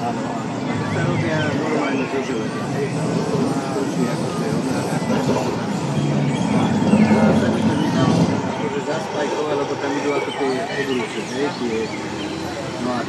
Áno, áno. To sa robia normálne zo železa. Hej, skočí ako to je ona. A sa mi to nedalo akože zaspajkovať, lebo tam idú ako tie odrúce, hej, tie... No a...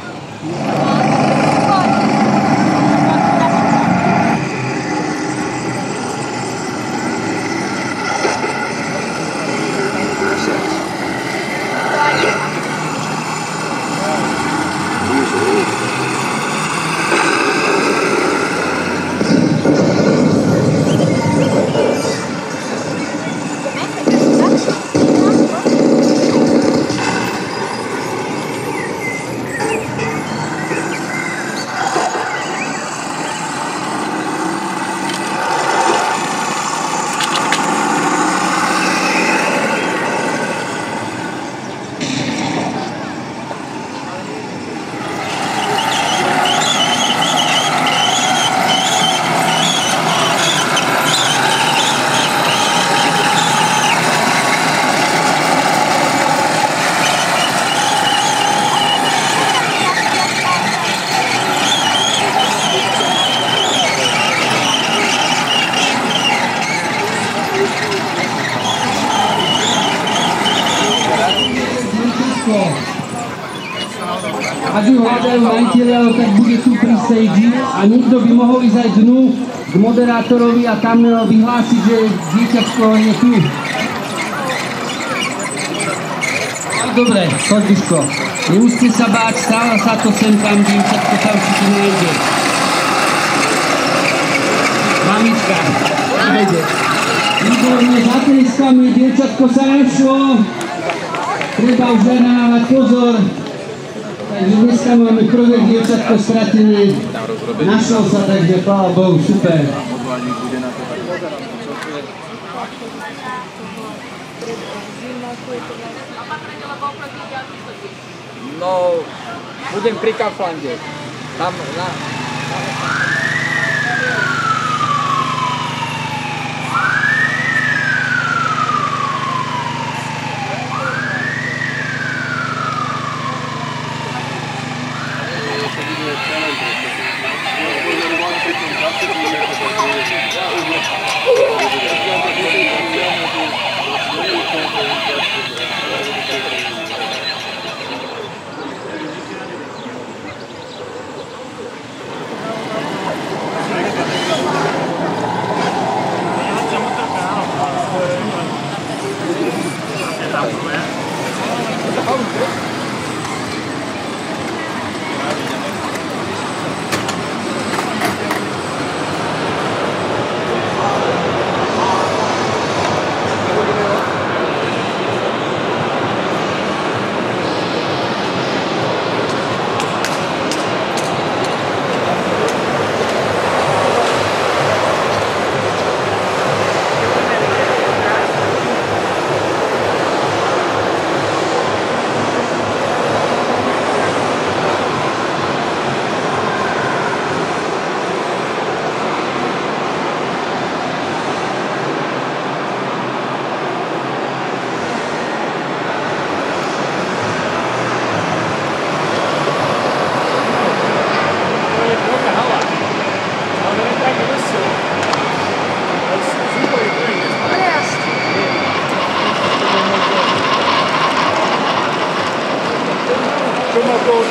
Ak ju hľadajú majiteľia, tak bude tu pri stage a niekto by mohol ísť aj dnu k moderátorovi a tam vyhlásiť, že dieťatko je tu. Dobre, poď Duško. Nemusíte sa báť, stáva sa to sem tam, dieťatko sa určite nájde. Mamička, vede. Výborne, zatleskami, dieťatko sa našlo. Treba už zanávať pozor. Takže dneska máme prvé dievčatko stratené. Našlo sa, takže chvála Bohu, super. No, budem pri Kauflande. Tam na...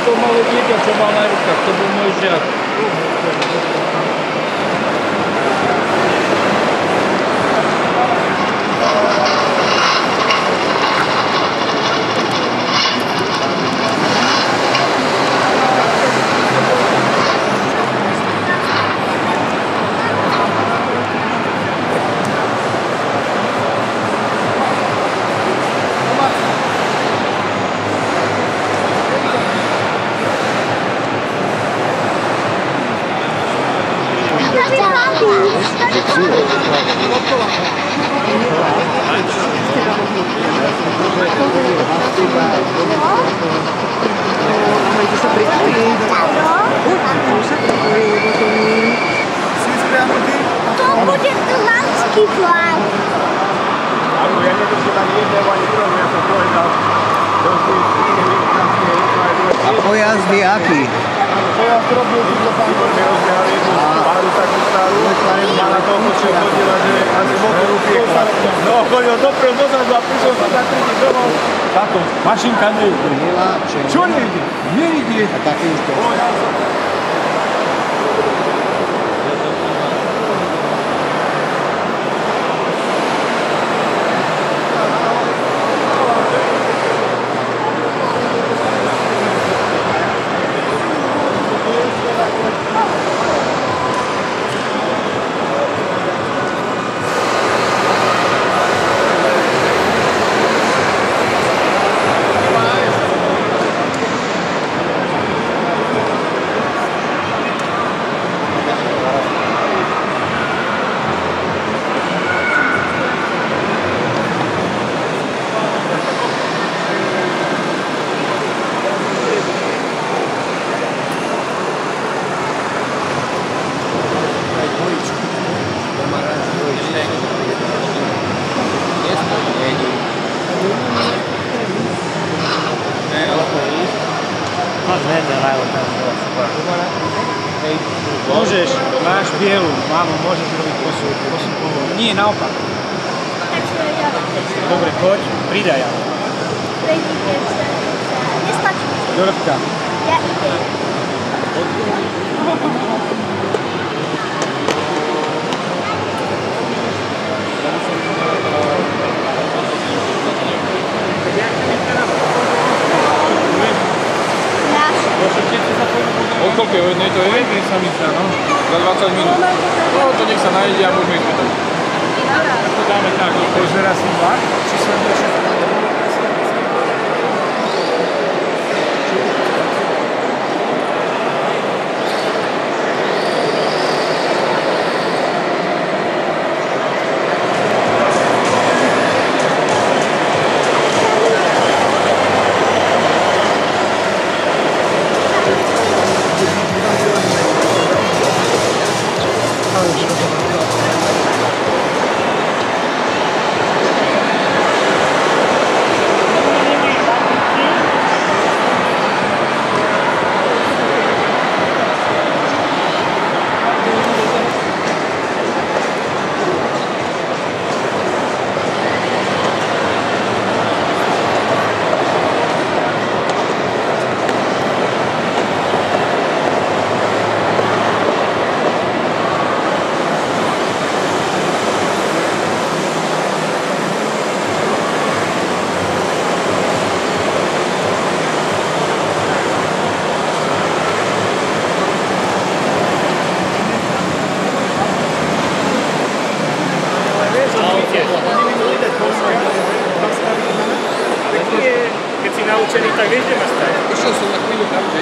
To malé dieťa, čo mal na rukách, to bol môj žiak. To bude tlanský plán. Áno, ja neviem, že tam jedného ani druhého, ja som povedal. A pojazdy aký? ja zrobil túto pánku, mi rozbiehali jednu páru takú starú, mala toho počuť chodila, že asi motoru piekla. No, chodil dopredu dozadu a prišiel sa za 3 dní domov. Táto mašinka nejde. Čo nejde? Nejde. A také už to. Môžeš, máš bielu, mámo, môžeš robiť posun. Nie, naopak. Dobre, poď, pridaj. Nestačí. Dorobka. Ja idem. O koľko jednej to je? Jednej samica, no. Za 20 minút. No to nech sa najedia a môžeme ísť potom. To dáme tak. Pozera si vlak, či sleduje všetko. Keď si naučený, tak vieš, kde ma stať. Išiel som na chvíľu tam, že...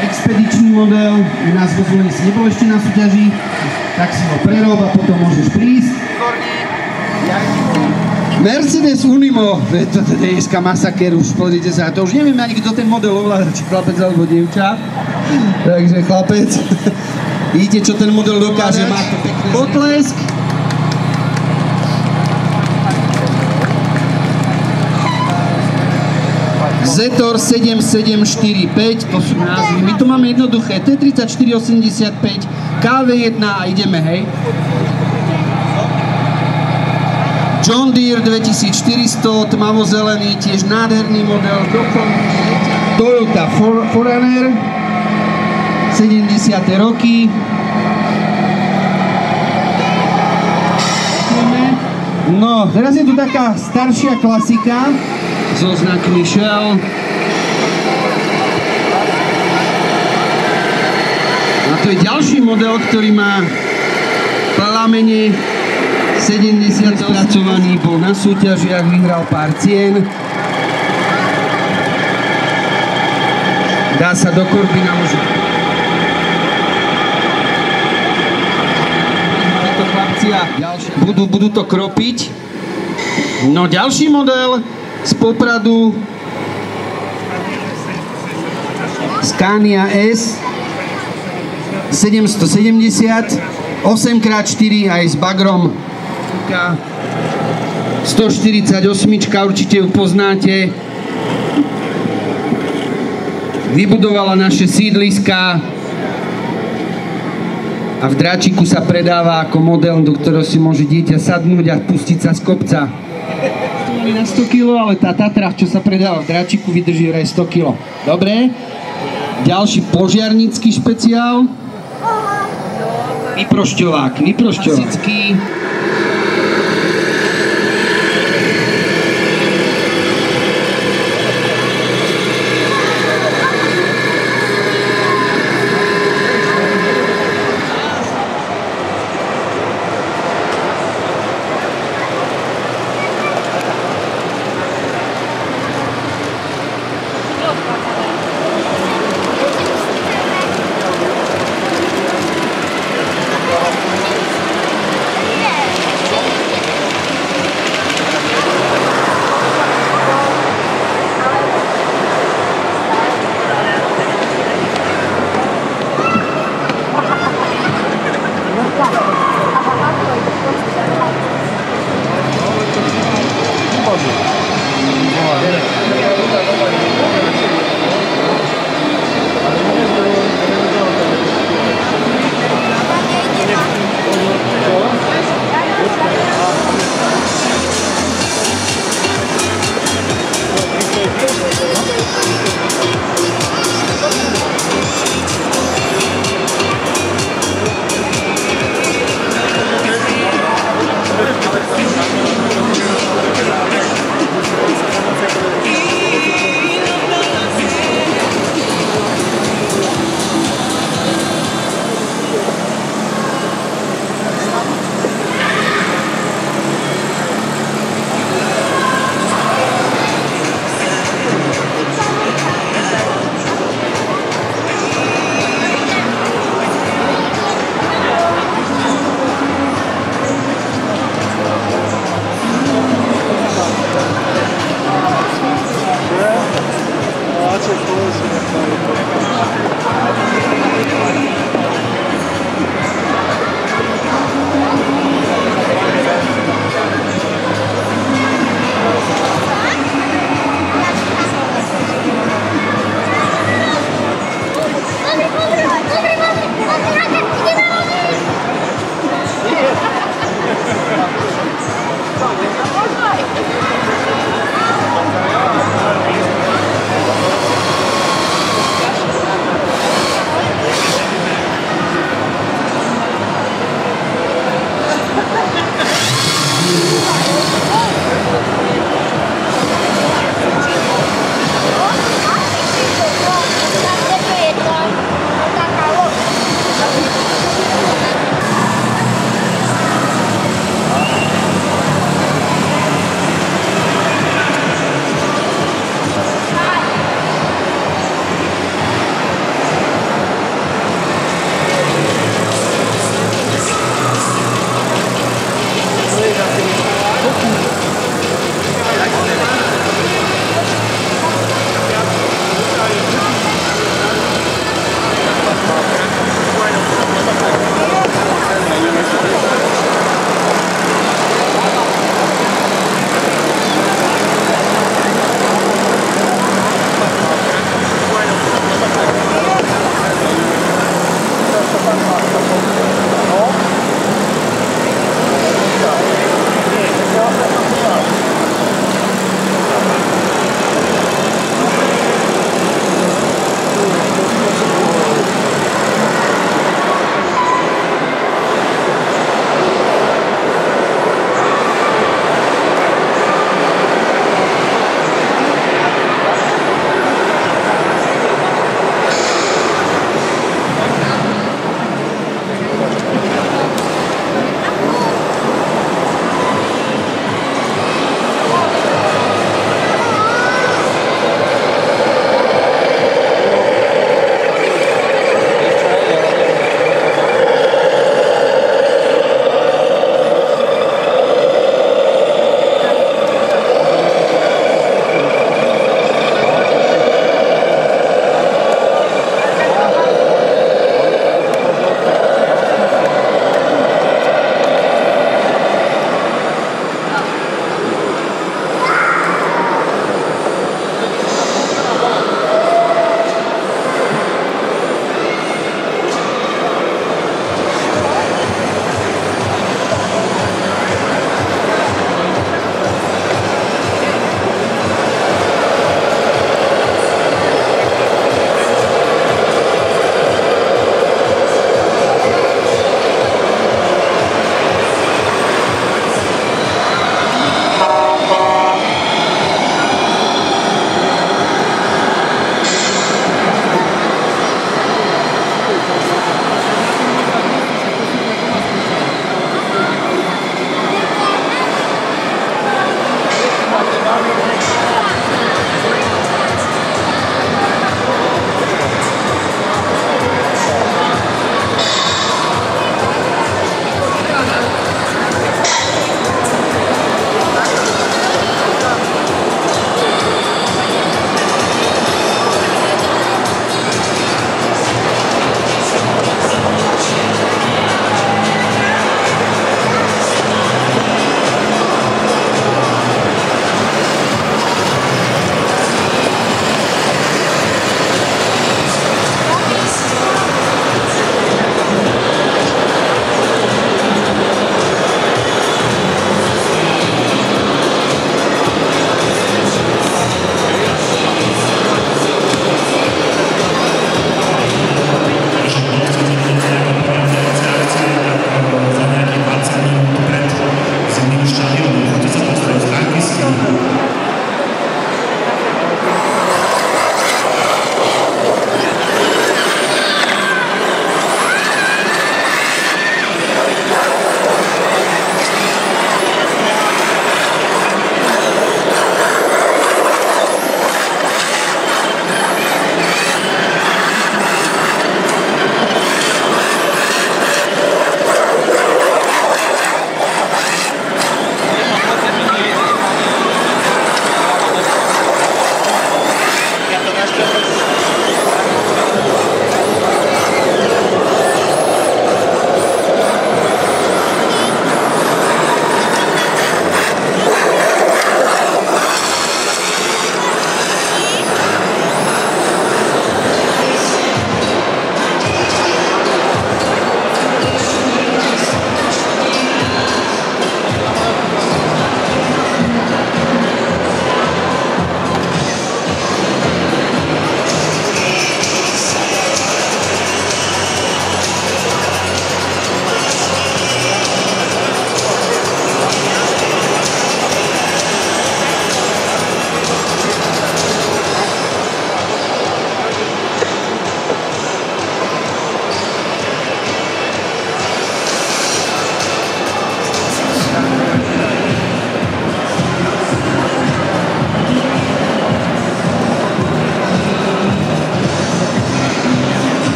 Expedičný model, u nás vo Zvolení si nebol ešte na súťaži, tak si ho prerob a potom môžeš prísť. Mercedes Unimo, to je dneska masaker, už pozrite sa, to už neviem ani kto ten model ovláda, či chlapec alebo dievča. Takže chlapec, vidíte čo ten model dokáže, má to pekný potlesk. Zetor 7745, to sú názvy. My to máme jednoduché. T3485, KV1 a ideme, hej. John Deere 2400, tmavo-zelený, tiež nádherný model. Toyota 4Runner 70. roky. No, teraz je tu taká staršia klasika so znakmi Shell. A to je ďalší model, ktorý má plamene 70 spracovaný, bol na súťažiach, vyhral pár cien. Dá sa do korby naložiť. Títo chlapci a budú to kropiť. No ďalší model z Popradu Scania S 770 8x4 aj s bagrom 148, určite ju poznáte. Vybudovala naše sídliska a v Dráčiku sa predáva ako model, do ktorého si môže dieťa sadnúť a pustiť sa z kopca. Na 100 kg, ale tá Tatra, čo sa predáva v Dráčiku, vydrží vraj 100 kg. Dobre. Ďalší požiarnícky špeciál. Vyprošťovák. Klasický.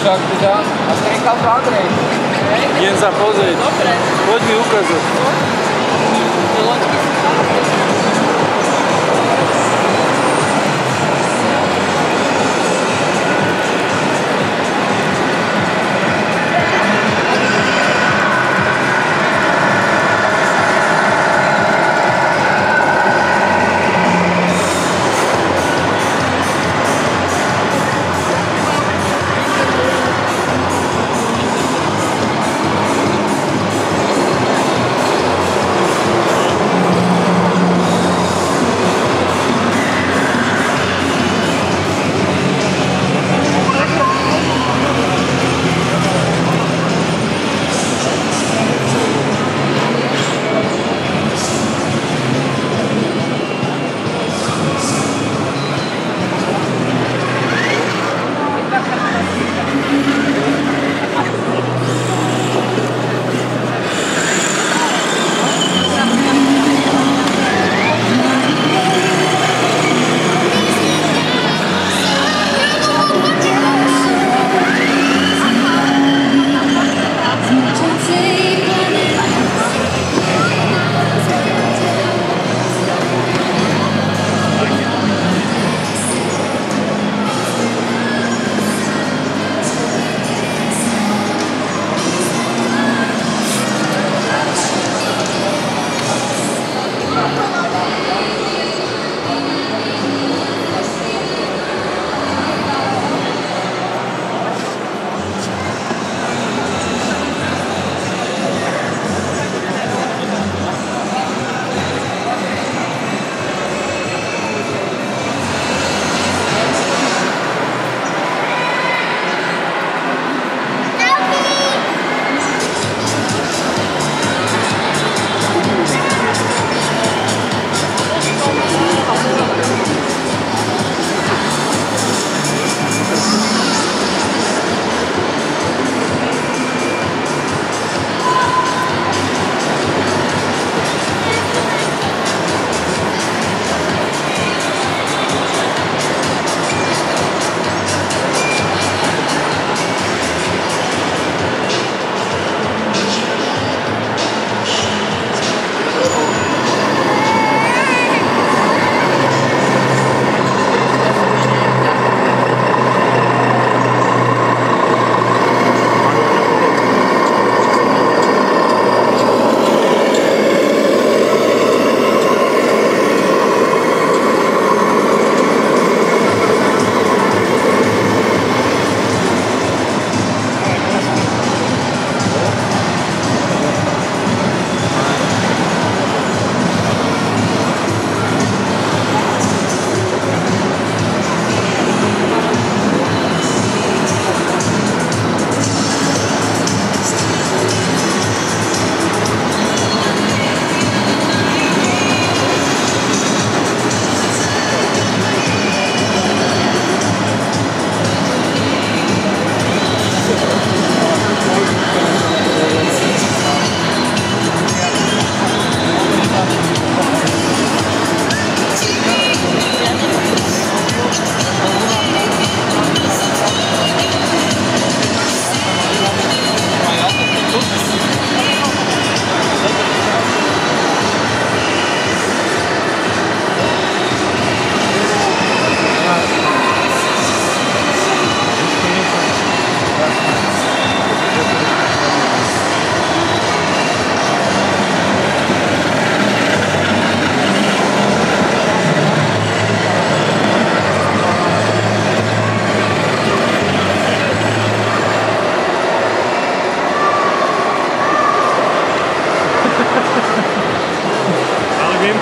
Však teda. A striekal to Andrej. Idem sa pozrieť. Dobre. Poď mi ukázať. Loďky sú tam.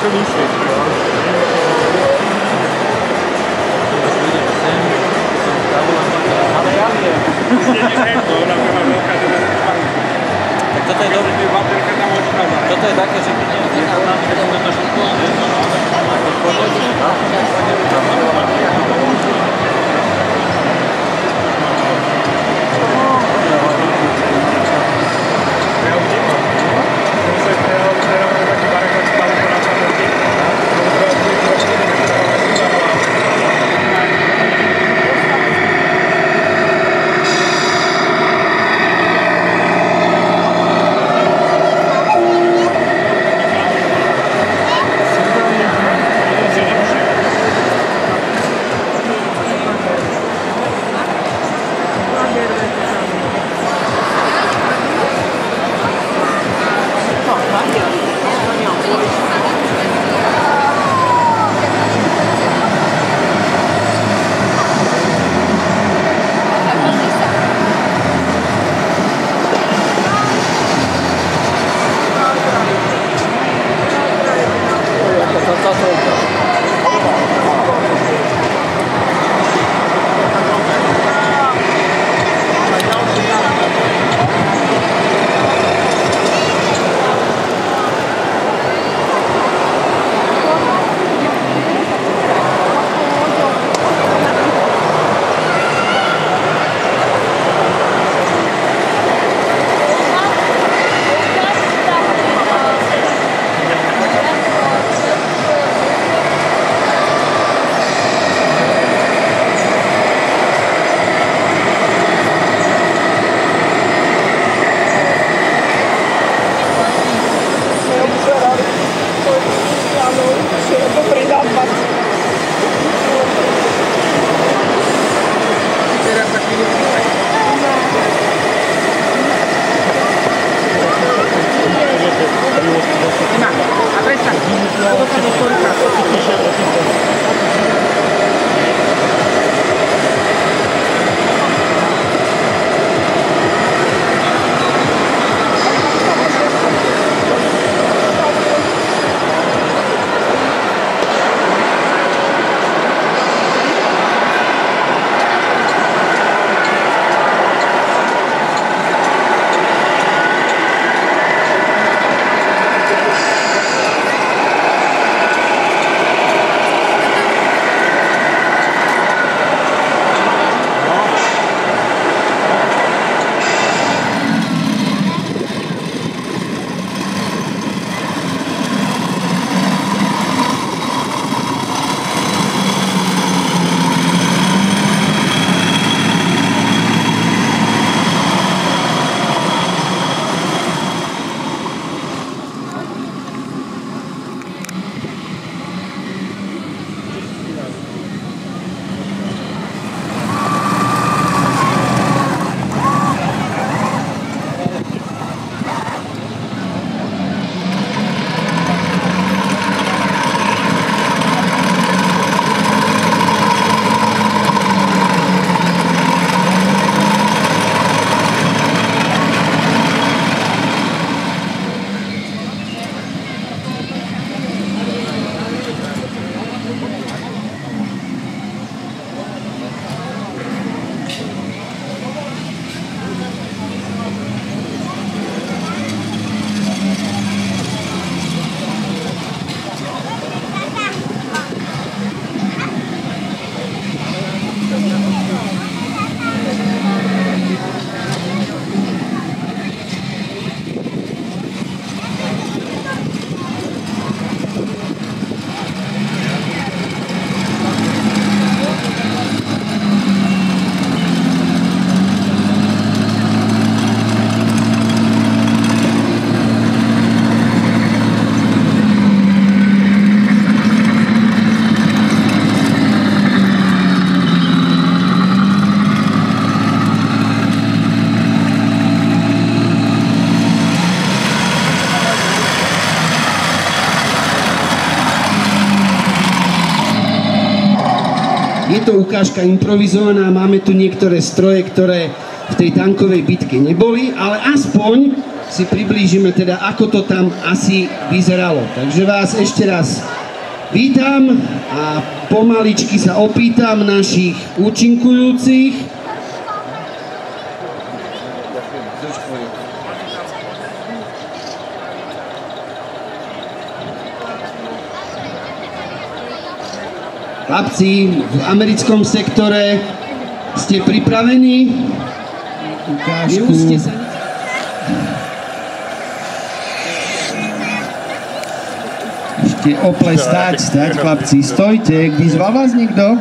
čo myslíš. Ale ja viem. Tak toto je dobrý. Toto je také, že keď je to všetko, je to ukážka improvizovaná, máme tu niektoré stroje, ktoré v tej tankovej bitke neboli, ale aspoň si priblížime teda, ako to tam asi vyzeralo. Takže vás ešte raz vítam a pomaličky sa opýtam našich účinkujúcich. Chlapci, v americkom sektore ste pripravení? Ukážku. Ešte ople stať, chlapci, stojte. Vyzval vás niekto?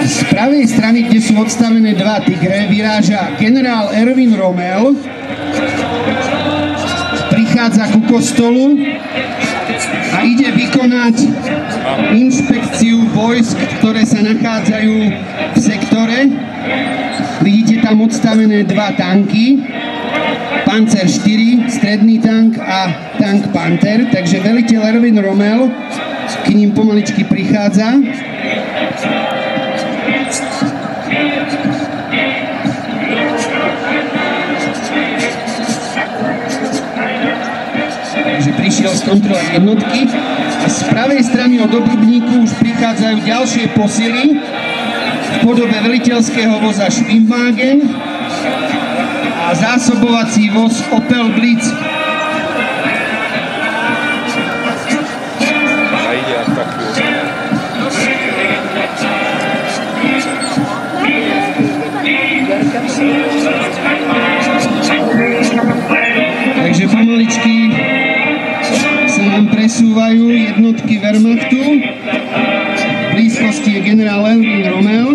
Z pravej strany, kde sú odstavené dva tigre, vyráža generál Erwin Rommel, prichádza ku kostolu a ide vykonať inšpekciu vojsk, ktoré sa nachádzajú v sektore. Vidíte tam odstavené dva tanky, Panzer 4, stredný tank a tank Panther, takže veliteľ Erwin Rommel k ním pomaličky prichádza. Takže prišiel skontrolovať jednotky a z pravej strany od obrubníku už prichádzajú ďalšie posily v podobe veliteľského voza Schwimmwagen a zásobovací voz Opel Blitz. Takže pomaličky sa nám presúvajú jednotky Wehrmachtu. V blízkosti je generál Erwin Rommel.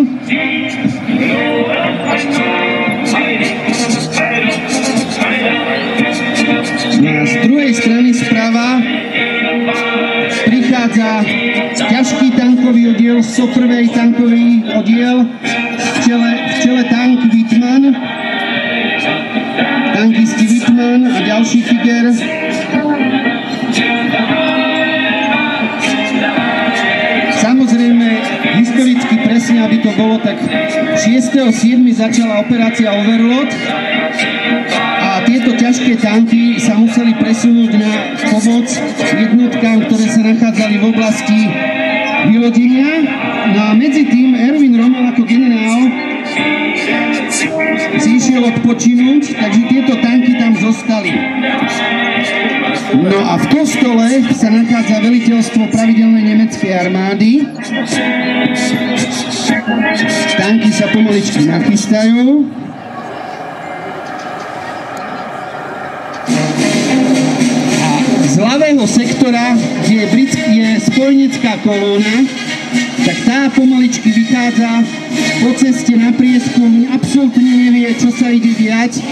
A z druhej strany sprava prichádza ťažký tankový oddiel, 101. tankový oddiel, v čele tank Wittmann, tankisti Wittmann a ďalší Tiger. Samozrejme, historicky presne, aby to bolo, tak 6.7. začala operácia Overlord a tieto ťažké tanky sa museli presunúť na pomoc jednotkám, ktoré sa nachádzali v oblasti vylodenia. No a medzi tým Erwin Rommel ako generál si išiel odpočinúť, takže tieto tanky tam zostali. No a v kostole sa nachádza veliteľstvo pravidelnej nemeckej armády. Tanky sa pomaličky nachystajú. A z ľavého sektora, kde je spojenecká kolóna, tak tá pomaličky vychádza po ceste na prieskum, absolútne nevie, čo sa ide diať.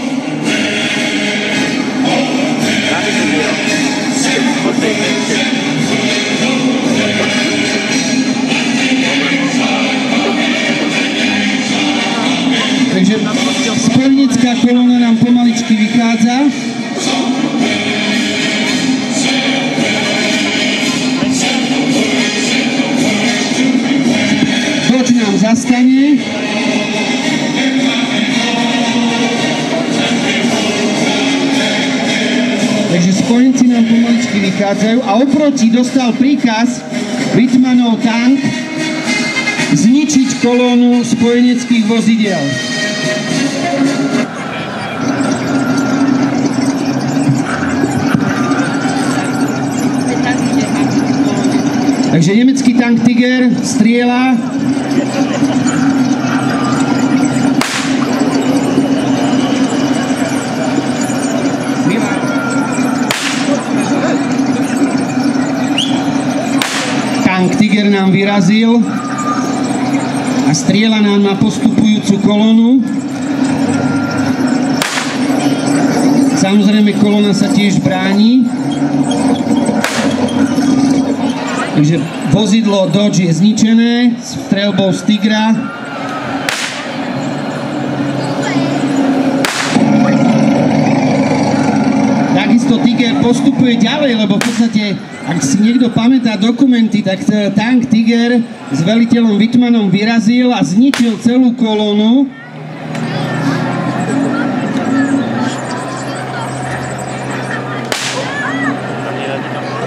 Takže spojenecká kolóna nám pomaličky vychádza. Doč nám zastane. Takže spojenci nám pomaličky vychádzajú a oproti dostal príkaz Wittmannov tank zničiť kolónu spojeneckých vozidiel. Takže nemecký tank Tiger strieľa. Tank Tiger nám vyrazil a strieľa nám na postupujúcu kolónu. Samozrejme, kolóna sa tiež bráni. Takže vozidlo Dodge je zničené streľbou z Tigra. postupuje ďalej, lebo v podstate, ak si niekto pamätá dokumenty, tak tank Tiger s veliteľom Wittmannom vyrazil a zničil celú kolónu.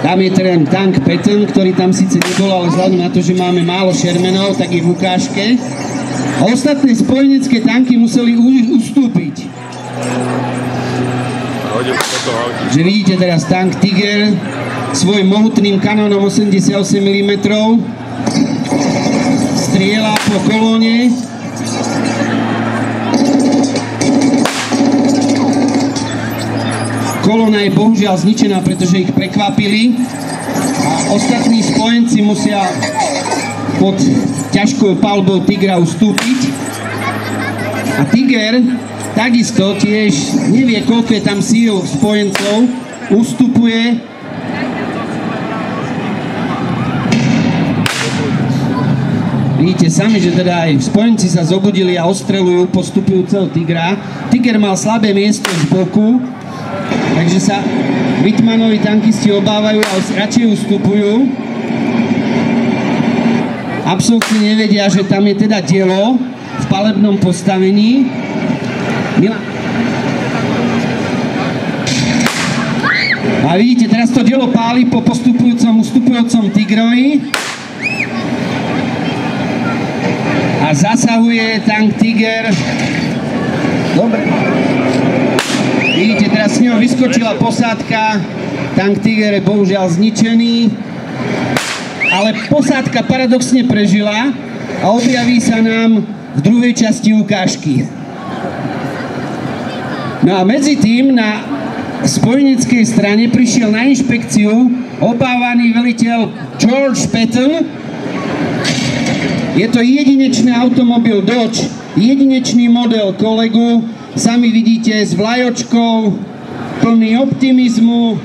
Tam je teda tank Patton, ktorý tam síce nebol, ale vzhľadom na to, že máme málo Shermanov, tak je v ukážke. A ostatné spojenecké tanky museli ustúpiť. Že vidíte teraz tank Tiger svojim mohutným kanónom 88 mm strieľa po kolóne. Kolóna je bohužiaľ zničená, pretože ich prekvapili a ostatní spojenci musia pod ťažkou palbou Tigra ustúpiť. A Tiger takisto tiež nevie, koľko je tam síl spojencov, ustupuje. Vidíte sami, že teda aj spojenci sa zobudili a ostreľujú postupujúceho Tigra. Tiger mal slabé miesto z boku, takže sa Wittmannovi tankisti obávajú a radšej ustupujú. Absolútne nevedia, že tam je teda dielo v palebnom postavení. A vidíte, teraz to dielo páli po ustupujúcom Tigrovi. A zasahuje tank Tiger. Dobre. Vidíte, teraz s ňou vyskočila posádka. Tank Tiger je bohužiaľ zničený. Ale posádka paradoxne prežila a objaví sa nám v druhej časti ukážky. No a medzi tým na spojeneckej strane prišiel na inšpekciu obávaný veliteľ George Patton. Je to jedinečný automobil Dodge, jedinečný model kolegu, sami vidíte s vlajočkou, plný optimizmu,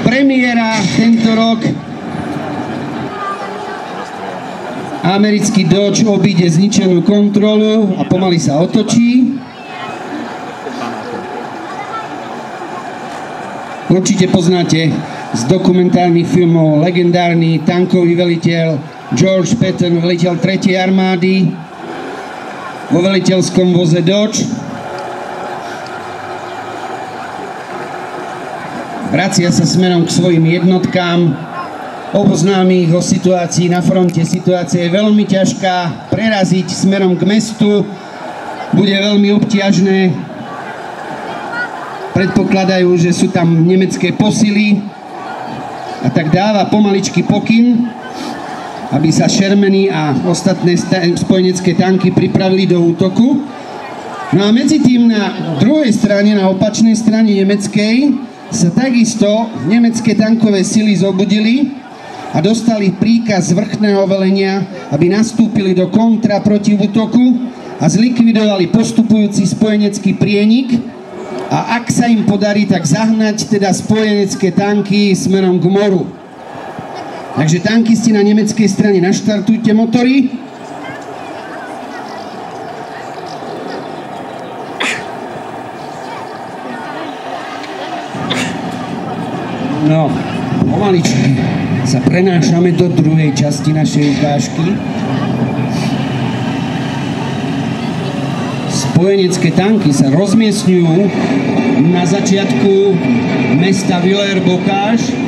premiéra tento rok. Americký Dodge obíde zničenú kontrolu a pomaly sa otočí. Určite poznáte z dokumentárnych filmov legendárny tankový veliteľ George Patton, veliteľ 3. armády vo veliteľskom voze Dodge. Vracia sa smerom k svojim jednotkám, oboznámi ich o situácii na fronte. Situácia je veľmi ťažká, preraziť smerom k mestu bude veľmi obťažné. Predpokladajú, že sú tam nemecké posily a tak dáva pomaličky pokyn, aby sa Shermany a ostatné spojenecké tanky pripravili do útoku. No a medzi tým na druhej strane, na opačnej strane nemeckej, sa takisto nemecké tankové sily zobudili a dostali príkaz z vrchného velenia, aby nastúpili do kontra proti útoku a zlikvidovali postupujúci spojenecký prienik. A ak sa im podarí, tak zahnať teda spojenecké tanky smerom k moru. Takže tankisti na nemeckej strane, naštartujte motory. No, pomaličky sa prenášame do druhej časti našej ukážky. Spojenecké tanky sa rozmiestňujú na začiatku mesta Villers-Bocage.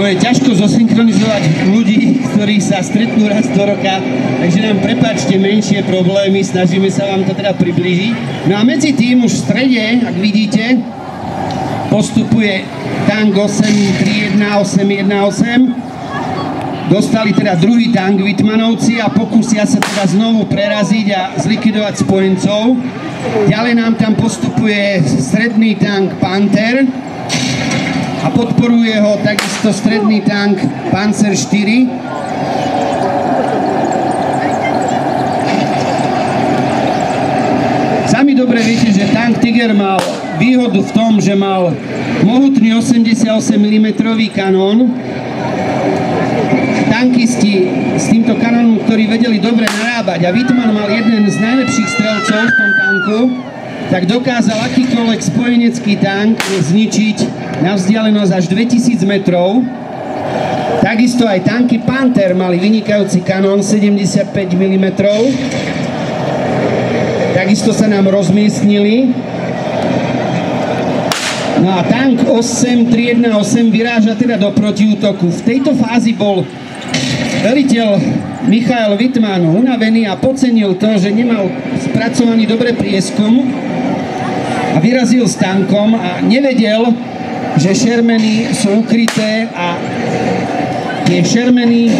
Je ťažko zosynchronizovať ľudí, ktorí sa stretnú raz do roka, takže nám prepáčte menšie problémy, snažíme sa vám to teda priblížiť. No a medzi tým už v strede, ak vidíte, postupuje tank 831-818. Dostali teda druhý tank Wittmannovci a pokúsia sa teda znovu preraziť a zlikvidovať spojencov. Ďalej nám tam postupuje stredný tank Panther a podporuje ho takisto stredný tank Panzer 4. Sami dobre viete, že tank Tiger mal výhodu v tom, že mal mohutný 88 mm kanón. Tankisti s týmto kanónom, ktorí vedeli dobre narábať, a Wittmann mal jeden z najlepších strelcov v tom tanku, tak dokázal akýkoľvek spojenecký tank zničiť na vzdialenosť až 2000 metrov. Takisto aj tanky Panther mali vynikajúci kanón 75 mm. Takisto sa nám rozmiestnili. No a tank 8318 vyráža teda do protiútoku. V tejto fázi bol veliteľ Michael Wittmann unavený a podcenil to, že nemal spracovaný dobre prieskum a vyrazil s tankom a nevedel, že Shermany sú ukryté a tie Shermany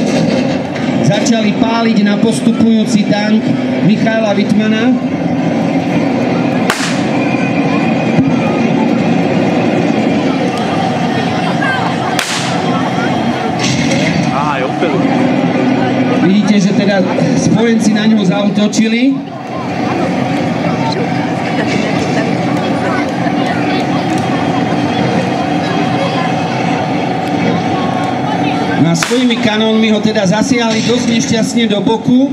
začali páliť na postupujúci tank Michaela Wittmanna. Vidíte, že teda spojenci na ňu zaútočili. No a svojimi kanónmi ho teda zasiahli dosť nešťastne do boku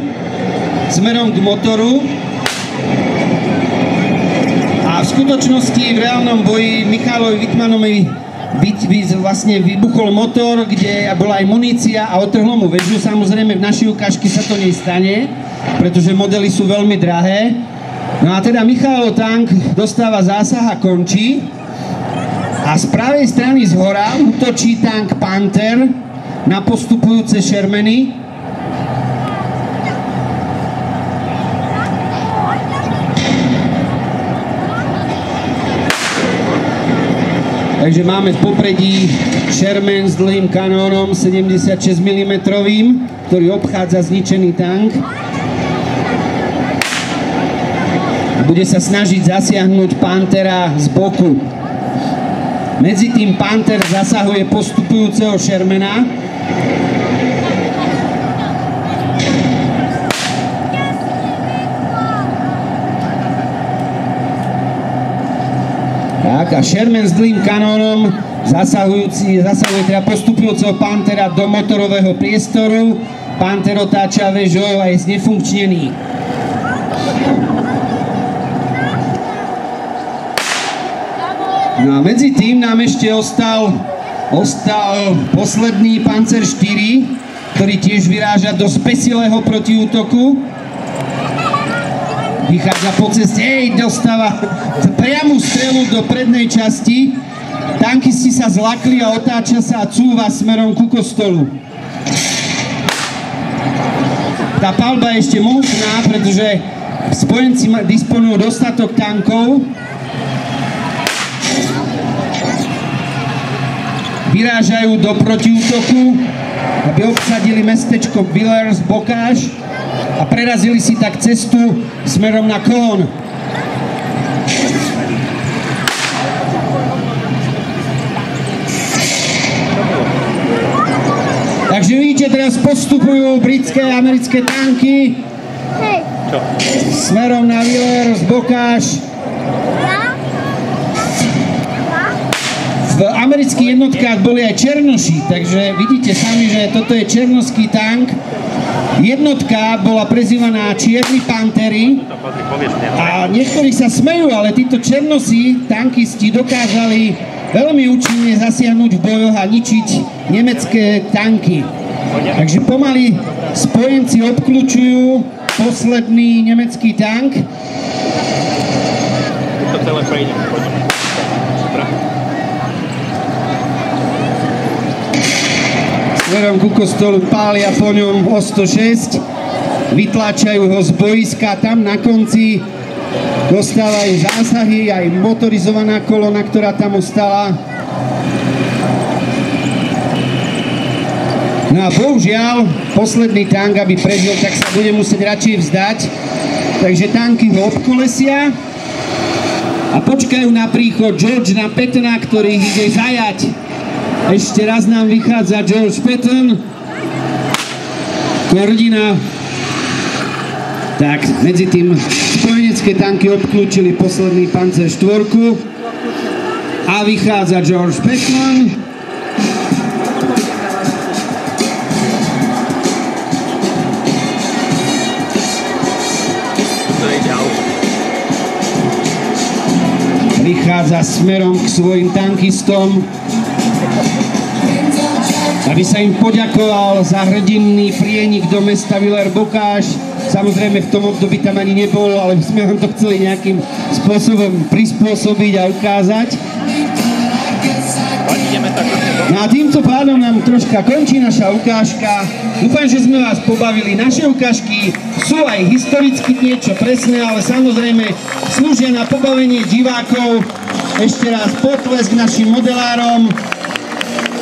smerom k motoru. A v skutočnosti v reálnom boji Michalovi Wittmannovi vlastne vybuchol motor, kde bola aj munícia a otrhlo mu väžu. Samozrejme v našej ukážke sa to nestane, pretože modely sú veľmi drahé. No a teda Michalov tank dostáva zásah a končí. A z pravej strany zhora útočí tank Panther na postupujúce Shermany. Takže máme v popredí Sherman s dlhým kanónom 76 mm, ktorý obchádza zničený tank. Bude sa snažiť zasiahnuť Panthera z boku. Medzi tým Panther zasahuje postupujúceho Shermana. Tak, a Sherman s dlhým kanónom zasahuje teda postupujúceho Panthera do motorového priestoru. Panther otáča väžou a je znefunkčnený. No a medzi tým nám ešte ostal posledný Panzer 4, ktorý tiež vyráža do spesilého protiútoku. Vychádza po ceste, dostáva priamu strelu do prednej časti. Tankisti sa zlakli a otáča sa a cúva smerom ku kostolu. Tá paľba je ešte mohutná, pretože spojenci disponujú dostatok tankov. Vyrážajú do protiútoku, aby obsadili mestečko Villers-Bocage a prerazili si tak cestu smerom na Caen. Takže vidíte, teraz postupujú britské a americké tanky smerom na Villers-Bocage. V amerických jednotkách boli aj černoši, takže vidíte sami, že toto je černošský tank. Jednotka bola prezývaná Čierni Pantery a niektorí sa smejú, ale títo černosi, tankisti, dokázali veľmi účinne zasiahnuť v bojoch a ničiť nemecké tanky. Takže pomaly spojenci obkľúčujú posledný nemecký tank. To celé prejdem. Smerom ku kostolu pália po ňom O-106, vytláčajú ho z boiska, tam na konci dostávajú zásahy, aj motorizovaná kolona, ktorá tam ostala. No a bohužiaľ, posledný tank, aby prežil, tak sa bude musieť radšej vzdať. Takže tanky ho obkolesia a počkajú na príchod Georgea Pattona, ktorý ich ide zajať. Ešte raz nám vychádza George Patton. Kordina. Tak, medzi tým spojenecké tanky obklúčili posledný Panzer 4 a vychádza George Beckman. Vychádza smerom k svojim tankistom, aby sa im poďakoval za hrdinný prienik do mesta Villers-Bocage. Samozrejme v tom období tam ani nebol, ale sme vám to chceli nejakým spôsobom prispôsobiť a ukázať. No a týmto pádom nám troška končí naša ukážka. Dúfam, že sme vás pobavili. Naše ukážky sú aj historicky niečo presné, ale samozrejme slúžia na pobavenie divákov. Ešte raz potlesk našim modelárom.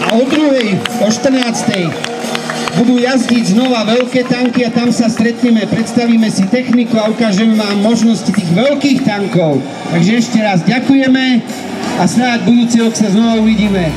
A o 2:00, o 14:00 budú jazdiť znova veľké tanky a tam sa stretneme, predstavíme si techniku a ukážeme vám možnosti tých veľkých tankov. Takže ešte raz ďakujeme a snáď budúci rok sa znova uvidíme.